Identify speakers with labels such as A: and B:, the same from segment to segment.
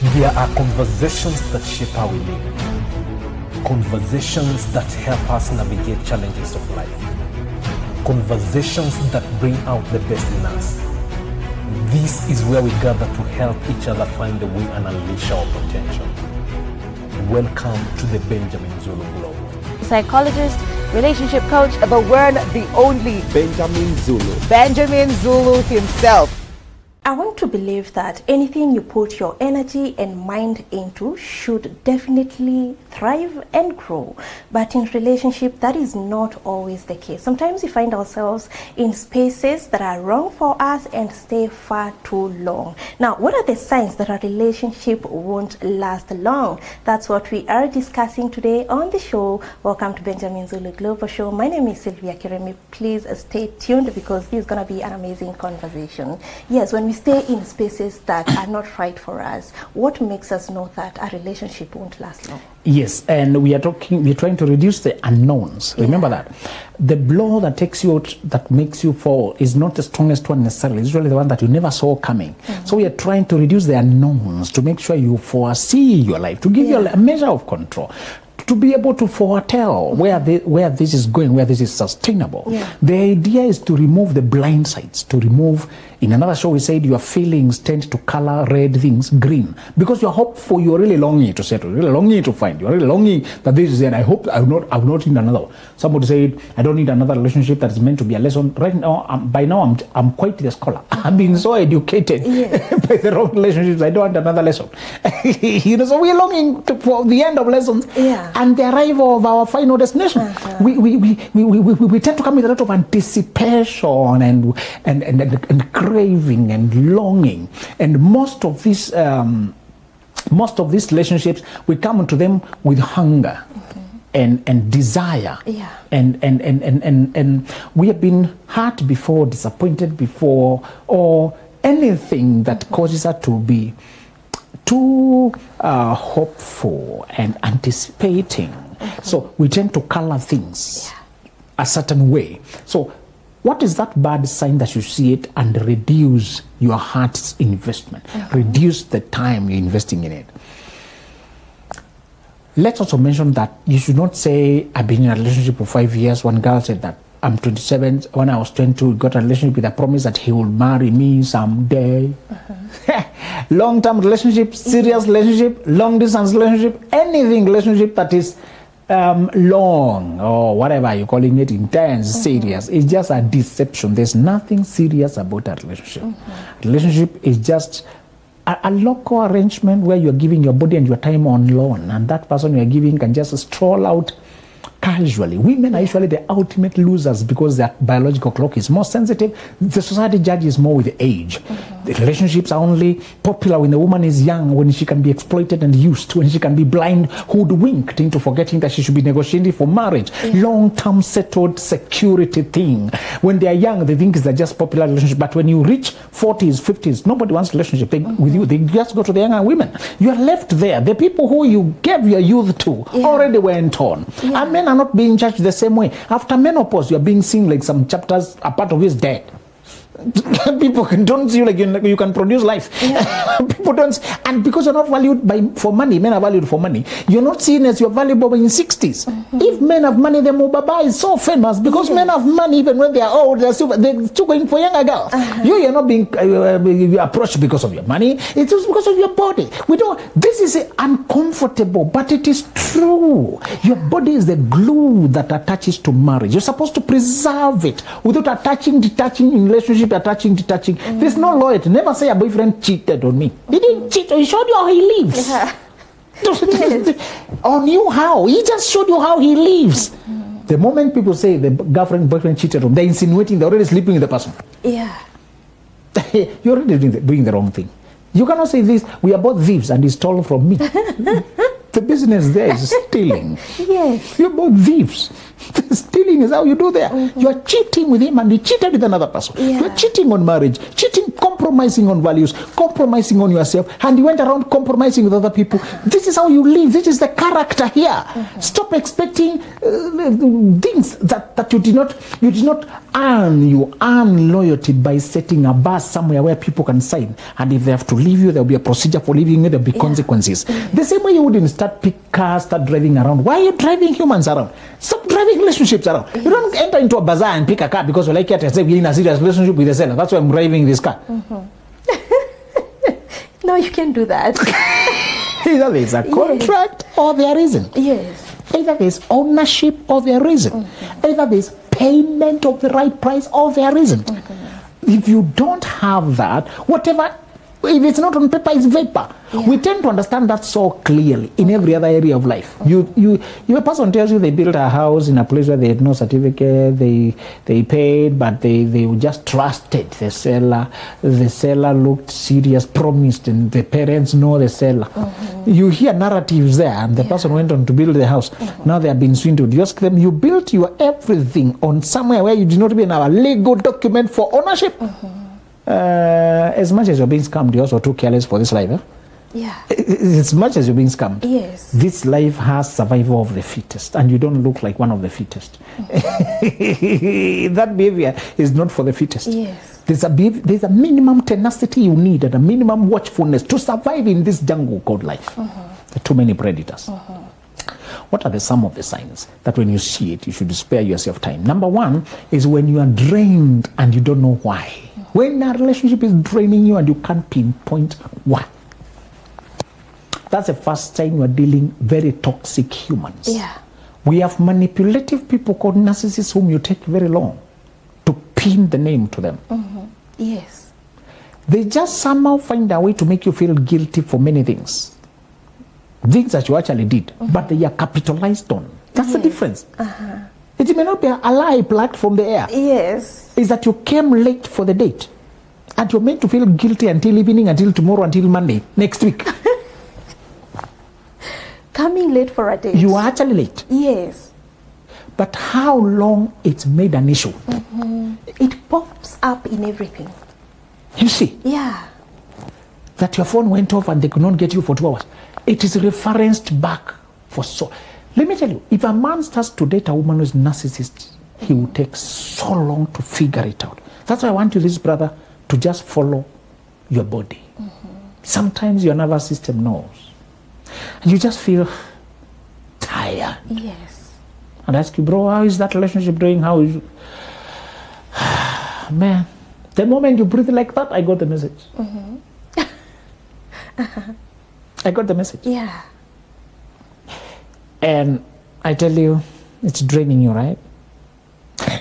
A: There are conversations that shape how we live. Conversations that help us navigate challenges of life. Conversations that bring out the best in us. This is where we gather to help each other find a way and unleash our potential. Welcome to the Benjamin Zulu Globe.
B: Psychologist, relationship coach, the one, the only
C: Benjamin Zulu.
B: Benjamin Zulu himself.
D: I want to believe that anything you put your energy and mind into should definitely thrive and grow. But in relationship, that is not always the case. Sometimes we find ourselves in spaces that are wrong for us and stay far too long. Now, what are the signs that a relationship won't last long? That's what we are discussing today on the show. Welcome to Benjamin Zulu Global Show. My name is Sylvia Kiremi. Please stay tuned because this is going to be an amazing conversation. Yes, when we stay in spaces that are not right for us, what makes us know that a relationship won't last long?
C: Yes, and we're trying to reduce the unknowns. Remember that. The blow that takes you out, that makes you fall, is not the strongest one necessarily. It's really the one that you never saw coming. So we are trying to reduce the unknowns to make sure you foresee your life, to give you a measure of control, to be able to foretell where this is going, where this is sustainable. The idea is to remove the blind sides, to remove, in another show we said your feelings tend to color red things green, because you're hopeful, you're really longing to settle, really longing to find, you're really longing that this is it. I hope I will not need another one. Somebody said, I don't need another relationship that is meant to be a lesson. Right now, by now I'm quite the scholar. I'm being so educated by the wrong relationships. I don't want another lesson. So we're longing for the end of lessons and the arrival of our final destination. We tend to come with a lot of anticipation and craving and longing, and most of these relationships, we come into them with hunger and desire, and we have been hurt before, disappointed before, or anything that causes us to be too hopeful and anticipating. So we tend to color things a certain way. So what is that bad sign that you see it and reduce your heart's investment? Reduce the time you're investing in it. Let's also mention that you should not say, I've been in a relationship for 5 years. One girl said that I'm 27. When I was 22, got a relationship with a promise that he would marry me someday. Long-term relationship, serious relationship, long-distance relationship, anything relationship that is long, or whatever you're calling it, intense, serious, it's just a deception. There's nothing serious about a relationship. Relationship is just a local arrangement where you're giving your body and your time on loan, and that person you're giving can just stroll out casually. Women are usually the ultimate losers because their biological clock is more sensitive. The society judges more with age. The relationships are only popular when the woman is young, when she can be exploited and used, when she can be blind, hoodwinked into forgetting that she should be negotiating for marriage. Long-term settled security thing. When they are young, they think it's just popular relationship. But when you reach 40s, 50s, nobody wants relationship with you. They just go to the younger women. You are left there. The people who you gave your youth to already went on. And men are not being judged the same way. After menopause, you are being seen like some chapters, a part of you is dead. People don't see you like you can produce life. People don't, and because you're not valued for money, men are valued for money. You're not seen as you're valuable in 60s. If men have money, then Mubaba is so famous because men have money even when they are old. They're still going for younger girls. You're not being approached because of your money. It's just because of your body. This is uncomfortable, but it is true. Your body is the glue that attaches to marriage. You're supposed to preserve it without attaching, detaching in relationship. Attaching. There's no loyalty. Never say a boyfriend cheated on me. He didn't cheat. He showed you how he lives. On you how? He just showed you how he lives. The moment people say the boyfriend cheated on them, they're insinuating they're already sleeping with the person. You're already doing the wrong thing. You cannot say this, we are both thieves and he stole from me. The business there is stealing. You're both thieves. Stealing is how you do there. You are cheating with him and he cheated with another person. You're cheating on marriage, cheating, compromise. compromising on values, compromising on yourself, and you went around compromising with other people. This is how you live. This is the character here. Stop expecting things that you did not earn. You earn loyalty by setting a bar somewhere where people can sign, and if they have to leave you, there will be a procedure for leaving you. There will be consequences. The same way you wouldn't start pick cars, start driving around. Why are you driving humans around? Stop driving relationships around. You don't enter into a bazaar and pick a car because you like it and say we're in a serious relationship with the seller. That's why I'm driving this car.
D: No, you can't do that.
C: Either there's a contract or there isn't.
D: Yes.
C: Either there's ownership or there isn't. Either there's payment of the right price or there isn't. If you don't have that, whatever, if it's not on paper, it's vapor. We tend to understand that so clearly in every other area of life. You a person tells you they built a house in a place where they had no certificate, they paid, but they just trusted the seller. The seller looked serious, promised, and the parents know the seller. You hear narratives there, and the person went on to build the house. Now they have been swindled. You ask them, you built your everything on somewhere where you did not even have a legal document for ownership. As much as you're being scammed, you're also too careless for this life. Eh?
D: Yeah.
C: As much as you're being scammed,
D: Yes.
C: this life has survival of the fittest, and you don't look like one of the fittest. That behavior is not for the fittest.
D: Yes.
C: There's a minimum tenacity you need and a minimum watchfulness to survive in this jungle called life. There are too many predators. What are some of the signs that when you see it, you should spare yourself time? Number one is when you are drained and you don't know why. When a relationship is draining you and you can't pinpoint why. That's the first sign you are dealing very toxic humans.
D: Yeah.
C: We have manipulative people called narcissists whom you take very long to pin the name to them.
D: Yes.
C: They just somehow find a way to make you feel guilty for many things. Things that you actually did, but they are capitalized on. That's the difference. It may not be a lie plucked from the air.
D: Yes.
C: Is that you came late for the date and you're meant to feel guilty until evening, until tomorrow, until Monday, next week.
D: Coming late for a date.
C: You are actually late.
D: Yes.
C: But how long it's made an issue?
D: It pops up in everything.
C: You see,
D: Yeah.
C: that your phone went off and they could not get you for 2 hours. It is referenced back for so. Let me tell you, if a man starts to date a woman who is narcissist, he will take so long to figure it out. That's why I want you, this brother, to just follow your body. Sometimes your nervous system knows. And you just feel tired.
D: Yes.
C: And I ask you, bro, how is that relationship doing? How is you? Man, the moment you breathe like that, I got the message. I got the message.
D: Yeah.
C: And I tell you, it's draining you, right?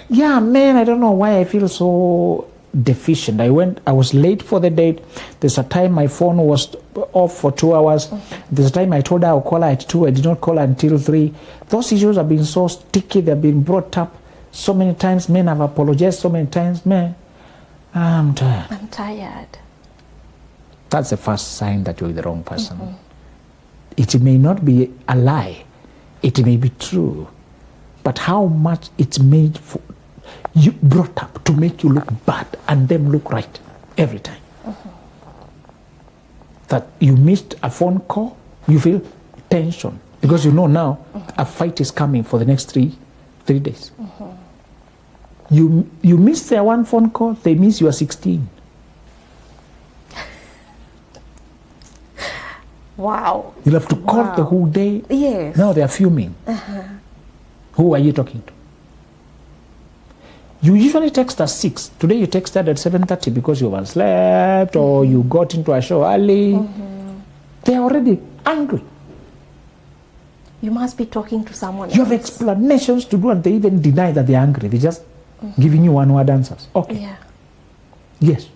C: Yeah, man, I don't know why I feel so deficient. I was late for the date. There's a time my phone was off for 2 hours. There's a time I told her I'll call her at 2. I did not call her until 3. Those issues have been so sticky. They've been brought up so many times. Men have apologized so many times. Man, I'm tired.
D: I'm tired.
C: That's the first sign that you're with the wrong person. It may not be a lie. It may be true. But how much it's made for you, brought up to make you look bad and them look right every time. That you missed a phone call, you feel tension because you know now a fight is coming for the next three days. You miss their one phone call, they miss your 16.
D: Wow.
C: You'll have to call the whole day.
D: Yes.
C: Now they are fuming. Who are you talking to? You usually text at 6. Today you texted at 7:30 because you overslept or you got into a show early. They are already angry.
D: You must be talking to someone
C: You have
D: else.
C: explanations to do and they even deny that they are angry. They're just giving you one-word answers. Okay.
D: Yeah.
C: Yes.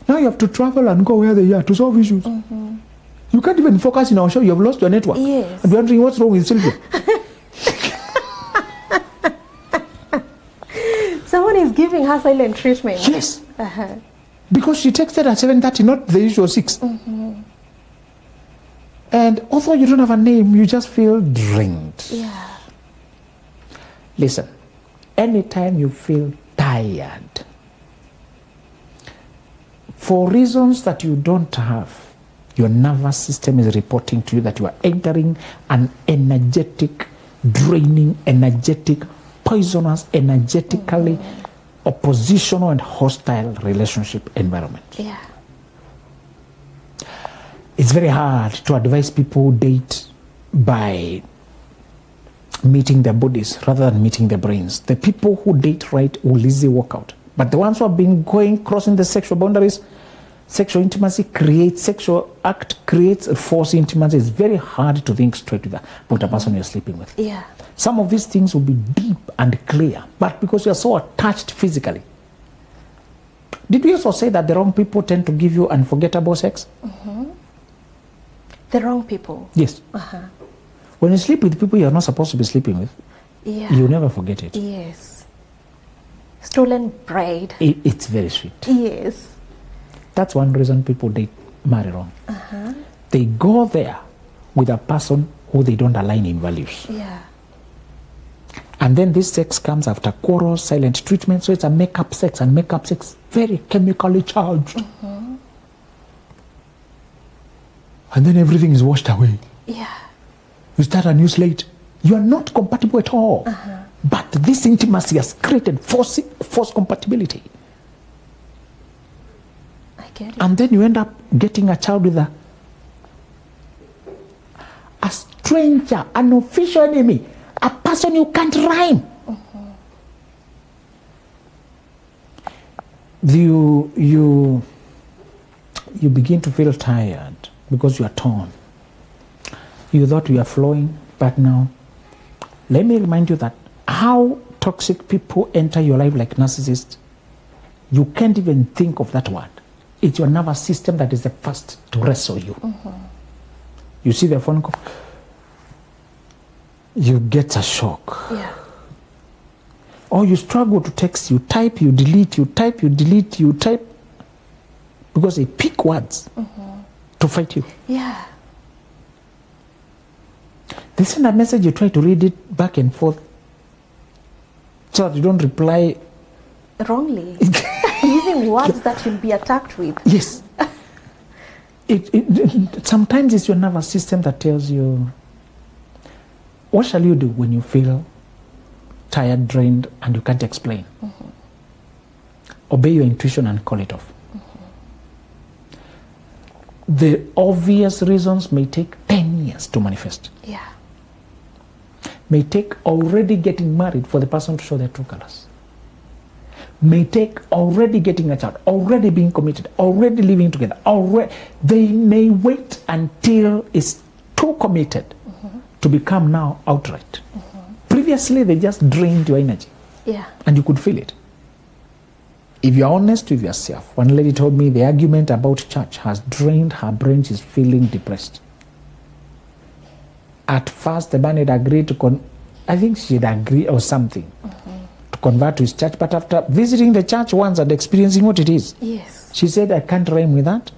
C: Now you have to travel and go where they are to solve issues. You can't even focus in our show. You have lost your network.
D: Yes.
C: And you're wondering what's wrong with Sylvia.
D: Someone is giving her silent treatment.
C: Yes. Because she texted at 7:30, not the usual 6. And although you don't have a name, you just feel drained.
D: Yeah.
C: Listen, anytime you feel tired, For reasons that you don't have, your nervous system is reporting to you that you are entering an energetic, draining, energetic, poisonous, energetically oppositional and hostile relationship environment.
D: Yeah.
C: It's very hard to advise people who date by meeting their bodies rather than meeting their brains. The people who date right will easily work out. But the ones who have been crossing the sexual boundaries, sexual intimacy creates, sexual act creates a false intimacy. It's very hard to think straight with about a person you're sleeping with.
D: Yeah.
C: Some of these things will be deep and clear, but because you're so attached physically. Did we also say that the wrong people tend to give you unforgettable sex?
D: The wrong people.
C: Yes. When you sleep with people you're not supposed to be sleeping with,
D: Yeah.
C: you never forget it.
D: Yes. Stolen bride.
C: It's very sweet.
D: Yes.
C: That's one reason people date marry wrong. They go there with a person who they don't align in values.
D: Yeah.
C: And then this sex comes after quarrels, silent treatment, so it's a make-up sex, and make-up sex very chemically charged. And then everything is washed away.
D: Yeah.
C: You start a new slate. You are not compatible at all. But this intimacy has created false compatibility.
D: I get it.
C: And then you end up getting a child with a stranger, an official enemy, a person you can't rhyme. You begin to feel tired because you are torn. You thought you are flowing, but now, let me remind you that how toxic people enter your life like narcissists, you can't even think of that word. It's your nervous system that is the first to wrestle you. You see the phone call, you get a shock.
D: Yeah.
C: Or you struggle to text, you type, you delete, you type, you delete, you type, because they pick words to fight you.
D: Yeah.
C: They send a message, you try to read it back and forth so that you don't reply
D: Wrongly. Using words that you'll be attacked with.
C: Yes. Sometimes it's your nervous system that tells you, what shall you do when you feel tired, drained, and you can't explain? Obey your intuition and call it off. The obvious reasons may take 10 years to manifest.
D: Yeah.
C: May take already getting married for the person to show their true colors. May take already getting a child, already being committed, already living together, already. They may wait until it's too committed to become now outright. Previously, they just drained your energy.
D: Yeah.
C: And you could feel it. If you're honest with yourself, one lady told me the argument about church has drained her brain. She's feeling depressed. At first, the man had agreed to I think she'd agree or something to convert to his church, but after visiting the church once and experiencing what it is,
D: Yes.
C: she said, I can't rhyme with that.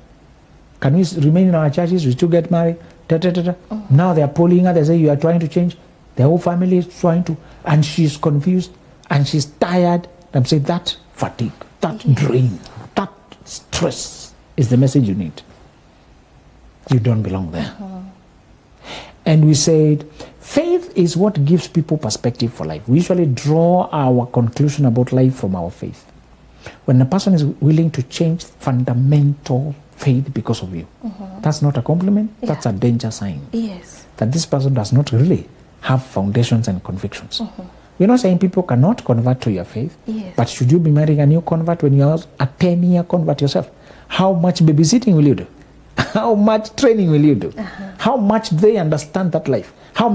C: Can we remain in our churches? We still get married. Da, da, da, da. Now they are pulling her. They say, you are trying to change. The whole family is trying to. And she's confused. And she's tired. I'm saying that fatigue, that drain, that stress is the message you need. You don't belong there. And we said, faith is what gives people perspective for life. We usually draw our conclusion about life from our faith. When a person is willing to change fundamental faith because of you, that's not a compliment, that's a danger sign.
D: Yes.
C: That this person does not really have foundations and convictions. We're not saying people cannot convert to your faith,
D: Yes.
C: but should you be marrying a new convert when you're a 10-year convert yourself? How much babysitting will you do? How much training will you do? How much they understand that life? How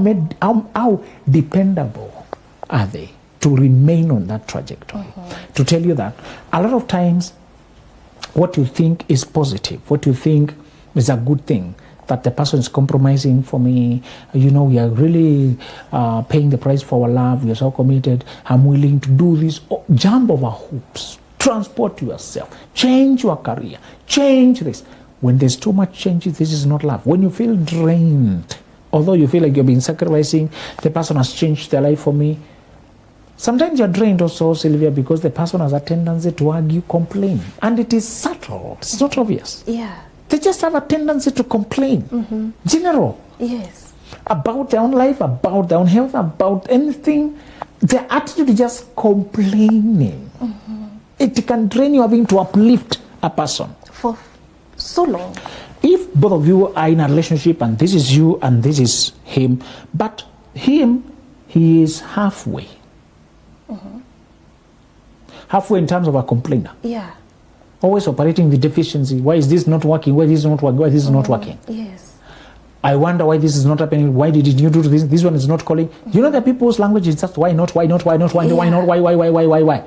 C: dependable are they to remain on that trajectory? To tell you that a lot of times what you think is positive, what you think is a good thing, that the person is compromising for me, we are really paying the price for our love, we are so committed, I'm willing to do this, jump over hoops, transport yourself, change your career, change this. When there's too much change, this is not love. When you feel drained, although you feel like you've been sacrificing, the person has changed their life for me, Sometimes you're drained also, Sylvia, because the person has a tendency to argue, complain. And it is subtle. It's not obvious.
D: Yeah.
C: They just have a tendency to complain. General.
D: Yes.
C: About their own life, about their own health, about anything. Their attitude is just complaining. It can drain you having to uplift a person.
D: For so long.
C: If both of you are in a relationship and this is you and this is him, but him, he is halfway. Halfway in terms of a complainer.
D: Yeah.
C: Always operating the deficiency. Why is this not working? Why this is not working? Why this is not working?
D: Yes.
C: I wonder why this is not happening. Why did you do this? This one is not calling. You know that people's language is just why not, why not, why not, why not, why not, why.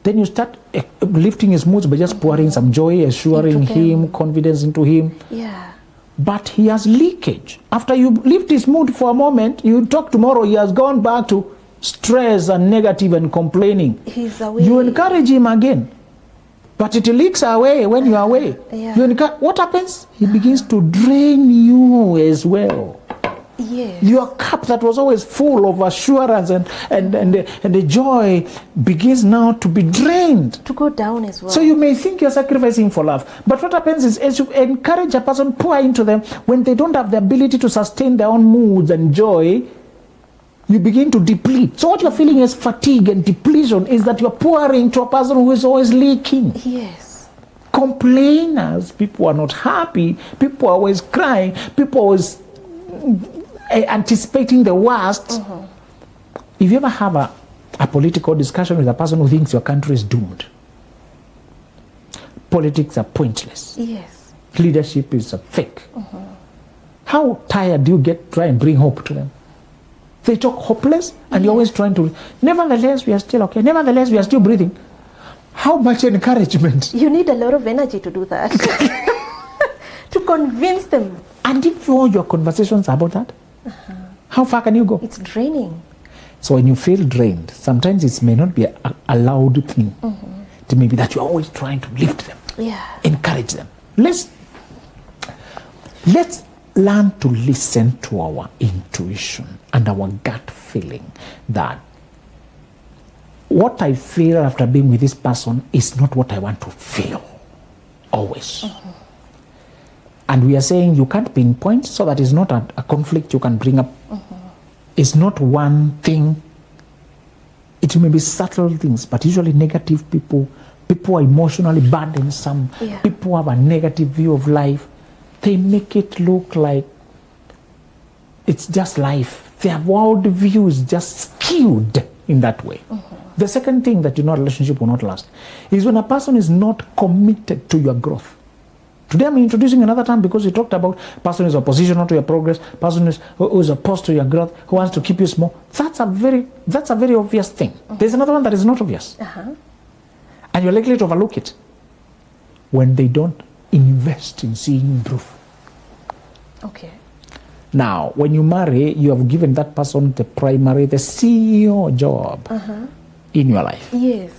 C: Then you start lifting his moods by just pouring some joy, assuring him, confidence into him.
D: Yeah.
C: But he has leakage. After you lift his mood for a moment, you talk tomorrow, he has gone back to stress and negative and complaining.
D: He's away.
C: You encourage him again. But it leaks away when you are away.
D: Yeah.
C: What happens? He begins to drain you as well.
D: Yes.
C: Your cup that was always full of assurance and the joy begins now to be drained.
D: To go down as well.
C: So you may think you're sacrificing for love. But what happens is, as you encourage a person, pour into them, when they don't have the ability to sustain their own moods and joy, you begin to deplete. So what you're feeling is fatigue and depletion is that you're pouring to a person who is always leaking.
D: Yes.
C: Complainers, people are not happy, people are always crying, people are always anticipating the worst. If you ever have a political discussion with a person who thinks your country is doomed, politics are pointless.
D: Yes.
C: Leadership is a fake. How tired do you get try and bring hope to them? They talk hopeless and you're always trying to, nevertheless, we are still okay. Nevertheless, we are still breathing. How much encouragement?
D: You need a lot of energy to do that. To convince them.
C: And if all your conversations are about that, how far can you go?
D: It's draining.
C: So when you feel drained, sometimes it may not be a loud thing. It may be that you're always trying to lift them, encourage them. Let's learn to listen to our intuition and our gut feeling that what I feel after being with this person is not what I want to feel always. And we are saying you can't pinpoint, so that is not a conflict you can bring up. It's not one thing. It may be subtle things, but usually negative people are emotionally burdensome. People have a negative view of life. They make it look like it's just life. Their world view is just skewed in that way. The second thing that a relationship will not last is when a person is not committed to your growth. Today I'm introducing another term because we talked about person is oppositional to your progress, person who is opposed to your growth, who wants to keep you small. That's a very obvious thing. There's another one that is not obvious. And you're likely to overlook it when they don't invest in seeing proof.
D: Okay.
C: Now, when you marry, you have given that person the CEO job in your life.
D: Yes.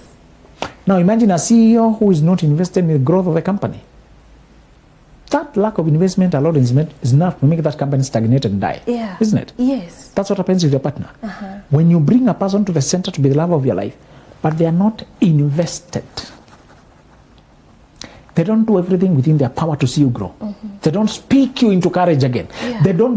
C: Now, imagine a CEO who is not invested in the growth of a company. That lack of investment alone is enough to make that company stagnate and die.
D: Yeah.
C: Isn't it?
D: Yes.
C: That's what happens with your partner. When you bring a person to the center to be the love of your life, but they are not invested, they don't do everything within their power to see you grow. They don't speak you into courage again. They don't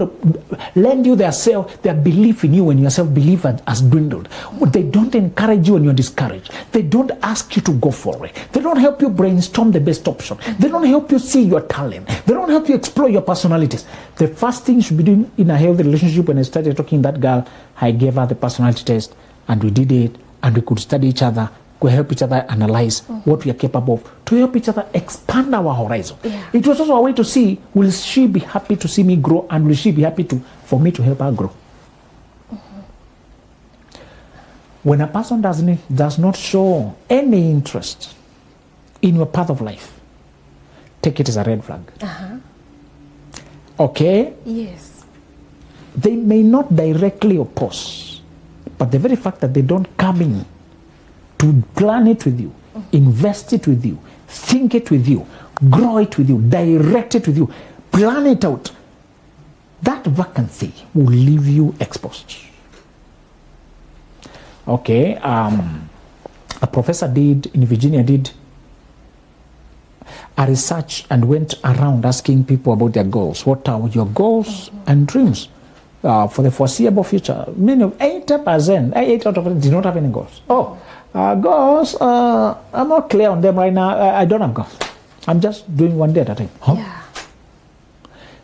C: lend you their belief in you when your self-belief has dwindled. They don't encourage you when you're discouraged. They don't ask you to go for it. They don't help you brainstorm the best option. They don't help you see your talent. They don't help you explore your personalities. The first thing you should be doing in a healthy relationship, when I started talking to that girl, I gave her the personality test and we did it and we could study each other, could help each other analyze what we are capable of, to help each other expand our horizon. It was also a way to see, will she be happy to see me grow, and will she be happy for me to help her grow? When a person does not show any interest in your path of life, take it as a red flag. Okay?
D: Yes.
C: They may not directly oppose, but the very fact that they don't come in to plan it with you, invest it with you, think it with you, grow it with you, direct it with you, plan it out, that vacancy will leave you exposed. Okay, a professor in Virginia did a research and went around asking people about their goals. What are your goals and dreams for the foreseeable future? Many of 80%, 8 out of 10 did not have any goals. Goals, I'm not clear on them right now. I don't have goals. I'm just doing one day at a time.
D: Yeah.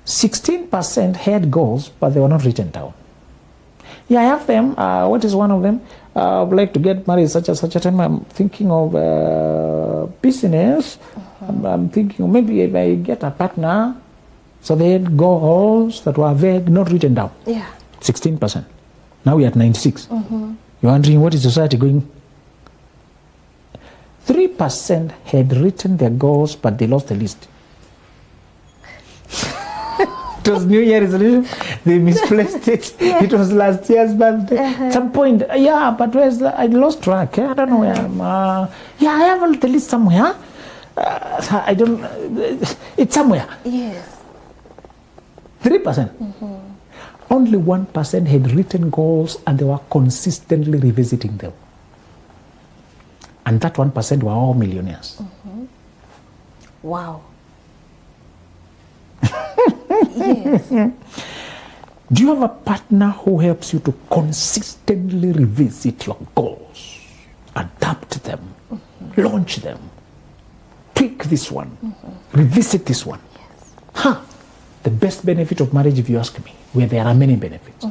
C: 16% had goals, but they were not written down. Yeah, I have them. What is one of them? I would like to get married such and such a time. I'm thinking of business. I'm thinking maybe if I get a partner. So they had goals that were vague, not written down.
D: Yeah.
C: 16%. Now we're at 96. You're wondering what is society going? 3% had written their goals, but they lost the list. It was New Year resolution. They misplaced it. It was last year's birthday. At some point, but where's I lost track. I don't know where I'm. I have the list somewhere. I don't. It's somewhere.
D: Yes.
C: 3%. Only 1% had written goals, and they were consistently revisiting them. And that 1% were all millionaires.
D: Wow. Yes.
C: Do you have a partner who helps you to consistently revisit your goals, adapt them, launch them, tweak this one, revisit this one?
D: Yes.
C: The best benefit of marriage, if you ask me, where there are many benefits,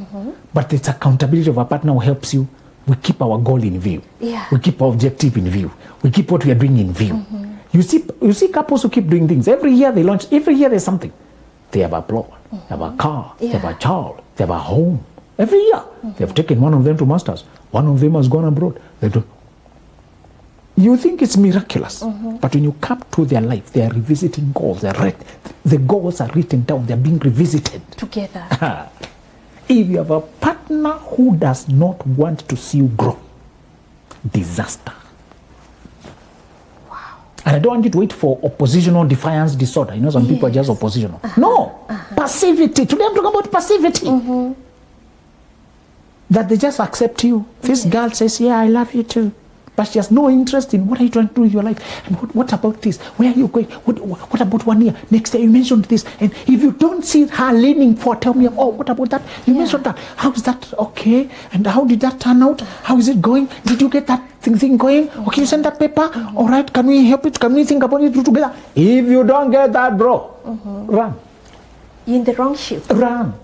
C: but it's accountability of a partner who helps you. We keep our goal in view.
D: Yeah.
C: We keep our objective in view. We keep what we are doing in view. You see couples who keep doing things. Every year they launch, every year there's something. They have a plot, they have a car, they have a child, they have a home. Every year. They've taken one of them to masters. One of them has gone abroad. You think it's miraculous. But when you come to their life, they are revisiting goals. The goals are written down. They're being revisited.
D: Together.
C: If you have a partner who does not want to see you grow, disaster.
D: Wow.
C: And I don't want you to wait for oppositional defiance disorder. You know, some people are just oppositional. No. Passivity. Today I'm talking about passivity. That they just accept you. This girl says, yeah, I love you too. But she has no interest in what are you trying to do with your life. And what about this? Where are you going? What about 1 year? Next year you mentioned this. And if you don't see her leaning for, tell me, what about that? You mentioned that. How is that okay? And how did that turn out? How is it going? Did you get that thing going? Okay, you send that paper? All right, can we help it? Can we think about it together? If you don't get that, bro, run.
D: You're in the wrong ship.
C: Run.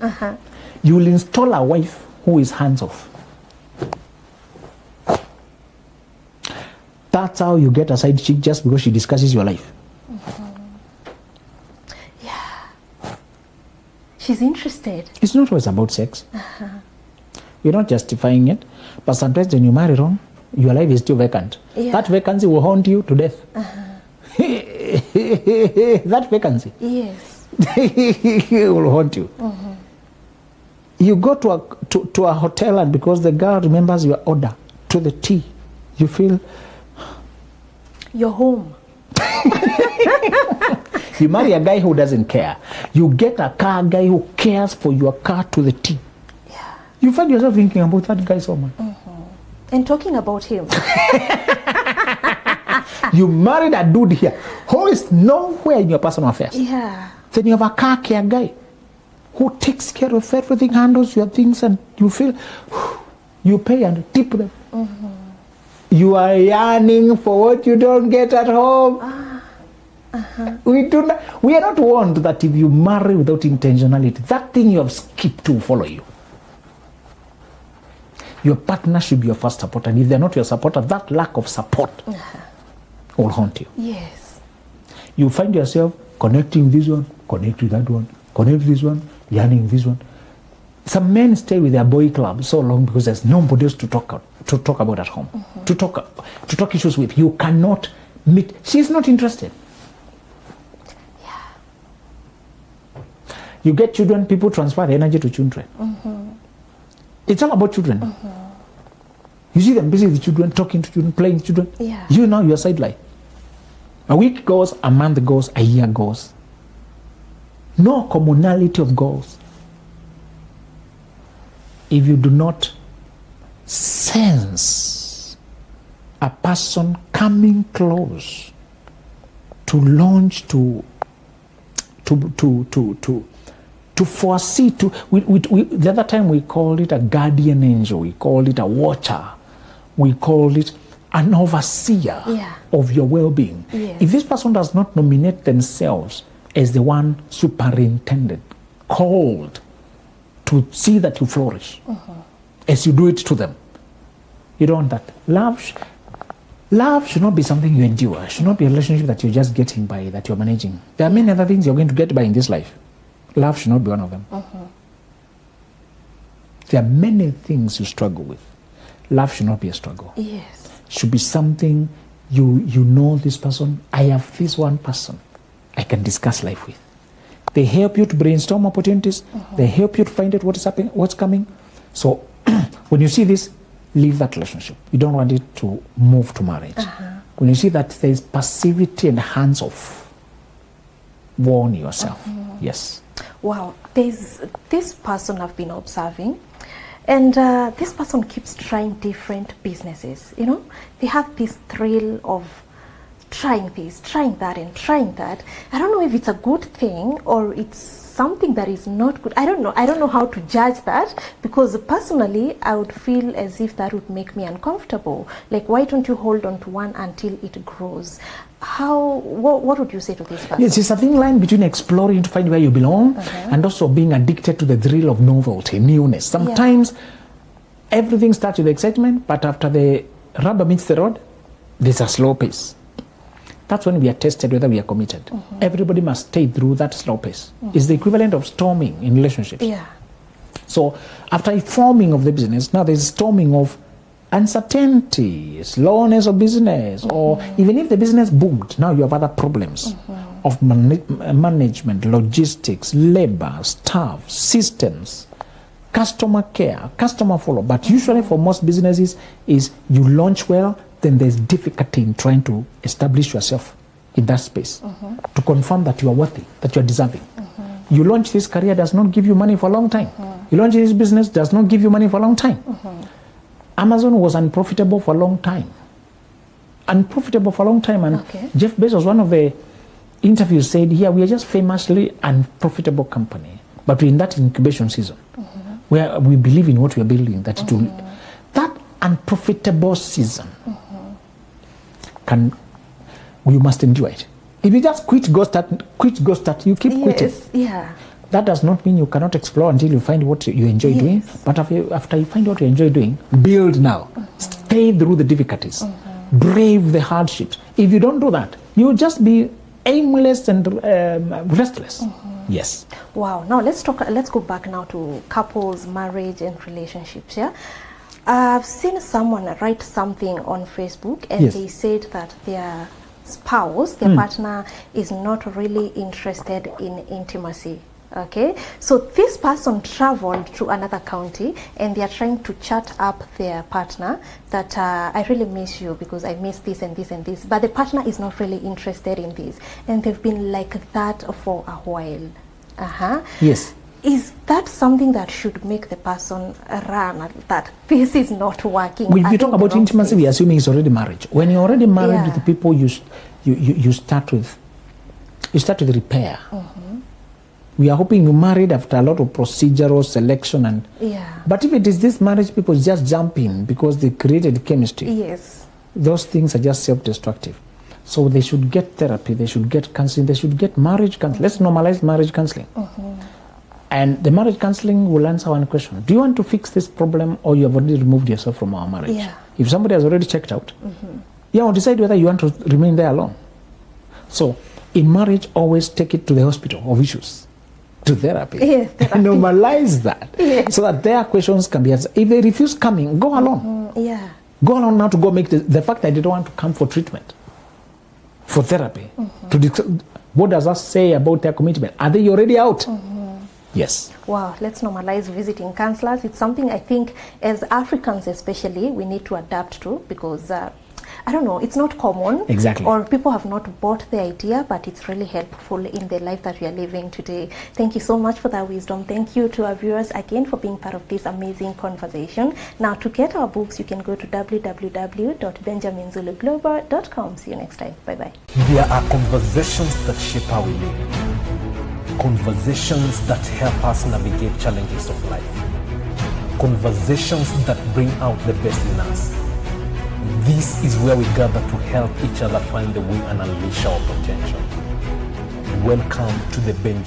C: You will install a wife who is hands off. That's how you get a side chick, just because she discusses your life.
D: Yeah. She's interested.
C: It's not always about sex. You're not justifying it. But sometimes when you marry wrong, your life is still vacant.
D: Yeah.
C: That vacancy will haunt you to death. That vacancy.
D: Yes.
C: will haunt you. You go to a hotel, and because the girl remembers your order to the T, you feel...
D: You're home.
C: You marry a guy who doesn't care. You get a car guy who cares for your car to the T.
D: Yeah.
C: You find yourself thinking about that guy so much.
D: And talking about him.
C: You married a dude here who is nowhere in your personal affairs.
D: Yeah.
C: Then you have a car care guy who takes care of everything, handles your things, and you feel you pay and tip them. You are yearning for what you don't get at home. We are not warned that if you marry without intentionality, that thing you have skipped will follow you. Your partner should be your first supporter, and if they're not your supporter, that lack of support will haunt you.
D: Yes.
C: You find yourself connecting this one, connecting that one, connect this one, yearning this one. Some men stay with their boy club so long because there's nobody else to talk about at home, to talk issues with. You cannot meet. She's not interested.
D: Yeah.
C: You get children, people transfer energy to children. It's all about children. You see them busy with children, talking to children, playing with children.
D: Yeah.
C: You know you're sideline. A week goes, a month goes, a year goes. No commonality of goals. If you do not sense a person coming close to launch, to foresee, the other time we called it a guardian angel, we called it a watcher, we called it an overseer of your well-being.
D: Yes.
C: If this person does not nominate themselves as the one superintended, called to see that you flourish as you do it to them, you don't want that. Love should not be something you endure. It should not be a relationship that you're just getting by, that you're managing. There are many other things you're going to get by in this life. Love should not be one of them. There are many things you struggle with. Love should not be a struggle.
D: Yes.
C: It should be something you know this person. I have this one person I can discuss life with. They help you to brainstorm opportunities. They help you to find out what is happening, what's coming. So when you see this, leave that relationship. You don't want it to move to marriage. When you see that there is passivity and hands off, warn yourself. Yes.
D: Wow, there's this person I've been observing, and this person keeps trying different businesses. You know, they have this thrill of trying this, trying that, and trying that. I don't know if it's a good thing or it's something that is not good. I don't know how to judge that, because personally I would feel as if that would make me uncomfortable. Like, why don't you hold on to one until it grows? What would you say to this person?
C: Yes, it's a thin line between exploring to find where you belong and also being addicted to the thrill of novelty, newness. Sometimes everything starts with excitement, but after the rubber meets the road, there's a slow pace. That's when we are tested whether we are committed. Everybody must stay through that slow pace. It's the equivalent of storming in relationships.
D: Yeah.
C: So after forming of the business, now there's storming of uncertainty, slowness of business, or even if the business boomed, now you have other problems of management, logistics, labor, staff, systems, customer care, customer follow. But usually for most businesses is you launch well, then there's difficulty in trying to establish yourself in that space to confirm that you are worthy, that you are deserving. You launch this career, does not give you money for a long time. You launch this business, does not give you money for a long time. Amazon was unprofitable for a long time. Unprofitable for a long time. And Jeff Bezos, one of the interviews, said, here we are just famously unprofitable company, but we're in that incubation season where we believe in what we are building, that it will, that unprofitable season you must endure it. If you just quit, go start, you keep quitting.
D: Yeah.
C: That does not mean you cannot explore until you find what you enjoy doing. But after you find what you enjoy doing, build now. Stay through the difficulties. Brave the hardships. If you don't do that, you'll just be aimless and restless. Yes.
D: Wow. Now let's go back now to couples, marriage, and relationships. Yeah. I've seen someone write something on Facebook, and they said that their spouse, their partner, is not really interested in intimacy. Okay, so this person traveled to another county and they are trying to chat up their partner that I really miss you because I miss this and this and this, but the partner is not really interested in this, and they've been like that for a while.
C: Yes.
D: Is that something that should make the person run, that this is not working?
C: When you talk about intimacy, we're assuming it's already marriage. When you're already married with the people, you start with repair. We are hoping you married after a lot of procedural selection and but if it is this marriage, people just jump in because they created chemistry.
D: Yes.
C: Those things are just self-destructive. So they should get therapy, they should get counseling, they should get marriage counseling. Let's normalize marriage counseling. And the marriage counseling will answer one question. Do you want to fix this problem, or you have already removed yourself from our marriage?
D: Yeah.
C: If somebody has already checked out, decide whether you want to remain there alone. So in marriage, always take it to the hospital of issues, to therapy. Normalize that so that their questions can be answered. If they refuse coming, go alone. Go alone now to go make the fact that they don't want to come for treatment, for therapy. What does that say about their commitment? Are they already out? Yes.
D: Wow, let's normalize visiting counselors. It's something I think as Africans especially we need to adapt to, because I don't know, it's not common.
C: Exactly.
D: Or people have not bought the idea, but it's really helpful in the life that we are living today. Thank you so much for that wisdom. Thank you to our viewers again for being part of this amazing conversation. Now, to get our books, you can go to www.benjaminzuluglobal.com. See you next time. Bye-bye.
A: There are conversations that shape how we live. Conversations that help us navigate challenges of life. Conversations that bring out the best in us. This is where we gather to help each other find the way and unleash our potential. Welcome to the Benjamin.